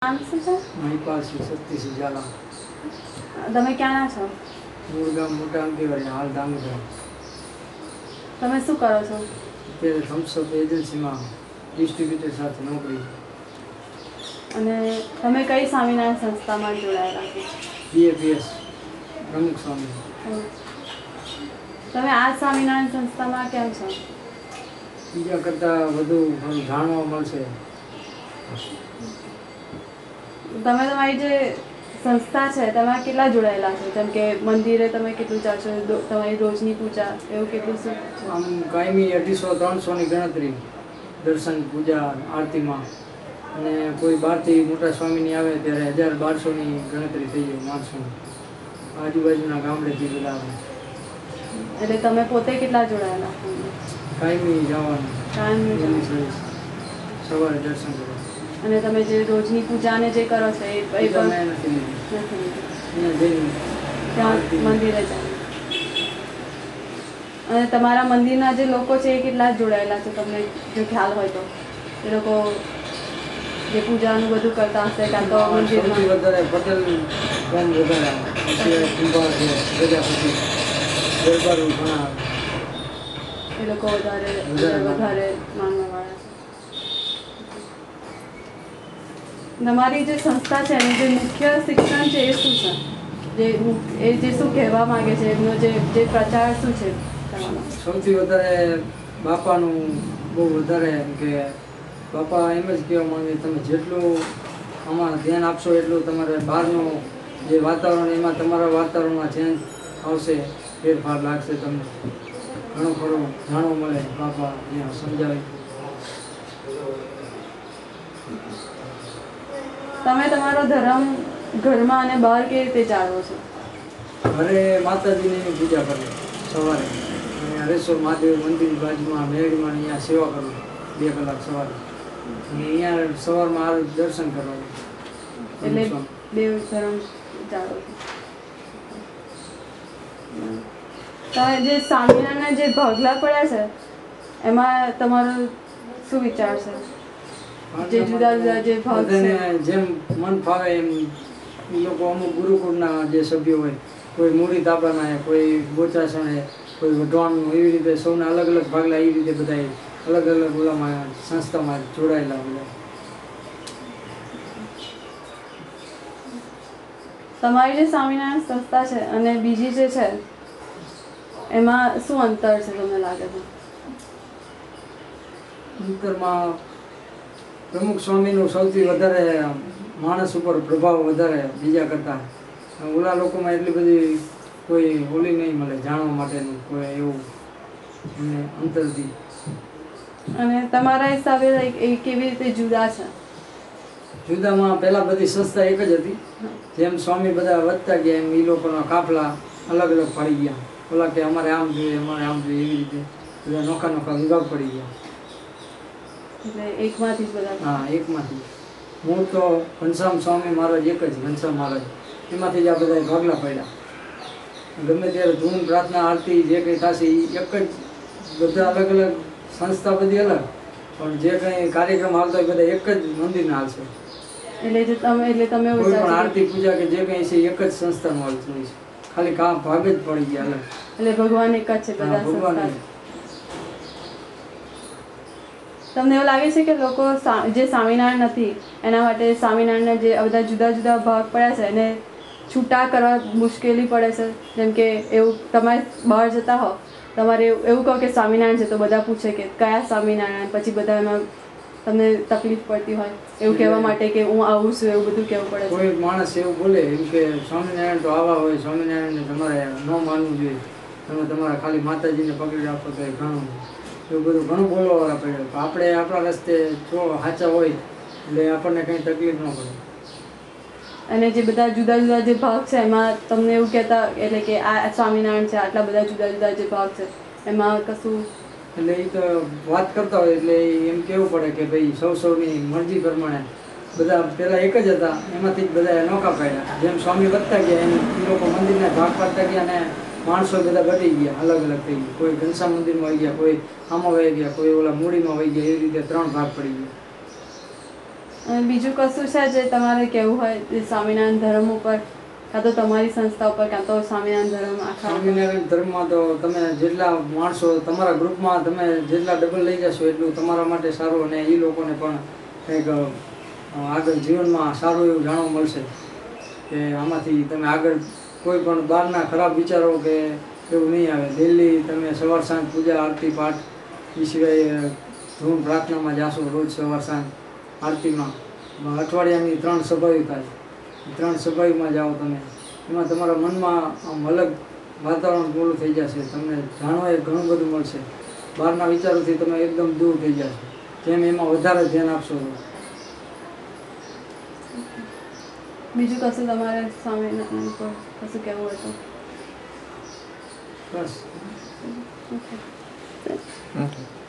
નામ શું છે? મહિપાલ શક્તિ સુજાલા. તમે ક્યાંના છો? મૂળ ગામ મોટા અંકેવાડી, હાલ ધાંગધ્રા. તમે શું કરો છો? અત્યારે થમ્સઅપ એજન્સીમાં ડિસ્ટ્રીબ્યુટર સાથે નોકરી. અને તમે કઈ સ્વામિનારાયણ સંસ્થામાં જોડાયેલા છો? BAPS પ્રમુખ સ્વામી. તમે આ સ્વામિનારાયણ સંસ્થામાં કેમ છો? બીજા કરતાં વધુ ઘણું જાણવા મળશે. તમે તમારી જે સંસ્થા છે તેમાં કેટલા જોડાયેલા છો? જેમ કે મંદિરે તમે કેટલું જાઓ છો, તમારી રોજની પૂજા એવું કેટલું શું? આમ કાયમી 250-300ની ગણતરી દર્શન, પૂજા, આરતીમાં. અને કોઈ બહારથી મોટા સ્વામીની આવે ત્યારે 1000-1200ની ગણતરી થઈ જાય માણસોની. આજુબાજુના ગામડેથી બધા આવે. એટલે તમે પોતે કેટલા જોડાયેલા છો? કાયમી જવાનું, કાયમી સવારે દર્શન કરવા. અને તમે જે રોજની પૂજાને જે કરો છો એ પણ નથી નથી ત્યાં મંદિરે જાય. અને તમારા મંદિરના જે લોકો છે એ કેટલા જોડાયેલા છે તમને જો ખ્યાલ હોય તો? એ લોકો જે પૂજાનું બધું કરતા હશે કાં તો મંદિરમાં વધારે પટેલ કોમ વધારે કુંભાર છે, પ્રજાપતિ, દરબારું ઘણા એ લોકો વધારે માનવાવાળા છે. તમારી જે સંસ્થા છે એનું જે મુખ્ય શિક્ષણ છે એ શું છે? જે શું કહેવા માંગે છે એમનો જે પ્રચાર શું છે? સૌથી વધારે બાપાનું બહુ વધારે કે બાપા એમ જ કહેવા માંગે તમે જેટલું આમાં ધ્યાન આપશો એટલું તમારે બહારનું જે વાતાવરણ એમાં તમારા વાતાવરણમાં ચેન્જ આવશે, ફેરફાર લાગશે. તમને ઘણું ખરું જાણવા મળે. બાપા અહીંયા સમજાવે. તમે તમારો ધર્મ ઘરમાં અને બહાર કેવી રીતે જાળવો છો? ઘરે માતાજીની પૂજા કરું સવારે, અને હરેશ્વર મહાદેવ મંદિર બાજુમાં મેળીમાં અહીંયા સેવા કરું 2 કલાક સવારે. અને અહીંયા સવારમાં દર્શન કરવાનું. એટલે 2 ધર્મ જાળવો છો. તમે જે સ્વામિનારાયણના જે ભાગલા પડ્યા છે એમાં તમારો શું વિચાર છે? જે જુદા જુદા જે ભાગ છે જેમ મન ફાવે એમ એ લોકો અમુક ગુરુકુળના જે સભ્યો હોય, કોઈ મૂડી તાબાના, કોઈ બોચાસણ, કોઈ વઢવાણનું, એવી રીતે સૌના અલગ અલગ ભાગલા. એ રીતે બધા અલગ અલગ ઓલામાં સંસ્થામાં જોડાયેલા બધા. તમારી જે સ્વામિનારાયણ સંસ્થા છે અને બીજી જે છે એમાં શું અંતર છે તમને લાગે છે? અંતરમાં પ્રમુખ સ્વામીનું સૌથી વધારે માણસ ઉપર પ્રભાવ વધારે બીજા કરતાં. ઓલા લોકોમાં એટલી બધી કોઈ ઓલી નહીં મળે જાણવા માટેનું કોઈ એવું અમને અંતરથી. અને તમારા હિસાબે એ કેવી રીતે જુદા છે? જુદામાં પહેલાં બધી સંસ્થા એક જ હતી. જેમ સ્વામી બધા વધતા ગયા એમ એ લોકોના કાફલા અલગ અલગ પડી ગયા. ઓલા કે અમારે આમ જોઈએ, અમારે આમ જોઈએ, એવી રીતે બધા નોખા નોખા વિભાગ પડી ગયા. એટલે એકમાંથી જ બધા? હા, એકમાંથી. મૂળ તો ઘનશ્યામ સ્વામી મહારાજ એક જ, ઘનશ્યામ મહારાજ, એમાંથી જ આ બધા ભાગલા પડ્યા. ગમે ત્યારે ધૂન, પ્રાર્થના, આરતી જે કંઈ થશે એ એક જ. બધા અલગ અલગ સંસ્થા બધી અલગ, પણ જે કંઈ કાર્યક્રમ હાલતો હોય બધા એક જ મંદિરના હાલશે. એટલે તમે કોઈ પણ આરતી પૂજા કે જે કંઈ છે એક જ સંસ્થાનું હાલતું હોય છે. ખાલી ભાગ જ પડી ગયા અલગ. એટલે ભગવાન એક જ છે બધા સંસ્થા. તમને એવું લાગે છે કે લોકો જે સ્વામિનારાયણ નથી એના માટે સ્વામિનારાયણના જે બધા જુદા જુદા ભાગ પડ્યા છે એને છૂટા કરવા મુશ્કેલી પડે છે? જેમ કે એવું તમારે બહાર જતા હો, તમારે એવું કહો કે સ્વામિનારાયણ છે તો બધા પૂછે કે કયા સ્વામિનારાયણ, પછી બધા એમાં તમને તકલીફ પડતી હોય એવું કહેવા માટે કે હું આવું છું એવું બધું કહેવું પડે? કોઈ માણસ એવું બોલે એમ કે સ્વામિનારાયણ તો આવા હોય, સ્વામિનારાયણને તમારે ન માનવું જોઈએ, તમે તમારા ખાલી માતાજીને પકડી રાખો તો એ ઘણું. એવું બધું ઘણું બોલવાવાળા પડે. આપણે આપણા રસ્તે જો સાચા હોય એટલે આપણને કંઈ તકલીફ ન પડે. અને જે બધા જુદા જુદા જે ભાગ છે એમાં તમને એવું કહેતા એટલે કે આ સ્વામિનારાયણ છે, આટલા બધા જુદા જુદા જે ભાગ છે એમાં કશું? એટલે એ તો વાત કરતા હોય એટલે એમ કહેવું પડે કે ભાઈ સૌની મરજી પ્રમાણે બધા પહેલાં એક જ હતા, એમાંથી જ બધા નોખા પાડ્યા. જેમ સ્વામી વધતા ગયા એમ એ લોકો મંદિરના ભાગ પાડતા ગયા અને માણસો બધા ઘટી ગયા, અલગ અલગ થઈ ગયા. કોઈ ઘનશ્યામ મંદિરમાં આવી ગયા, કોઈ આમાં વહી ગયા, કોઈ ઓલા મૂડીમાં વહી ગયા. એવી રીતે 3 ભાગ પડી ગયા. અને બીજું કશું છે જે તમારે કહેવું હોય જે સ્વામિનારાયણ ધર્મ ઉપર, કાં તો તમારી સંસ્થા ઉપર, કાં તો સ્વામિનારાયણ ધર્મ આખા ઉપર? સ્વામિનારાયણ ધર્મમાં તો તમે જેટલા માણસો તમારા ગ્રુપમાં તમે જેટલા ડબલ લઈ જશો એટલું તમારા માટે સારું, અને એ લોકોને પણ કંઈક આગળ જીવનમાં સારું એવું જાણવા મળશે કે આમાંથી તમે આગળ કોઈ પણ બહારના ખરાબ વિચારો કે એવું નહીં આવે. ડેલી તમે સવાર સાંજ પૂજા આરતી પાઠ, એ સિવાય ધૂન પ્રાર્થનામાં જાશો રોજ સવાર સાંજ આરતીમાં. અઠવાડિયાની 3 સભાઓ થાય, 3 સભાઓમાં જાઓ તમે, એમાં તમારા મનમાં આમ અલગ વાતાવરણ પૂરું થઈ જશે. તમને જાણવા એ ઘણું બધું મળશે. બહારના વિચારોથી તમે એકદમ દૂર થઈ જશો, જેમ એમાં વધારે ધ્યાન આપશો. બીજું કશું તમારે સ્વામિનારાયણ ઉપર કશું કહેવું હોય તો? બસ. ઓકે. Okay.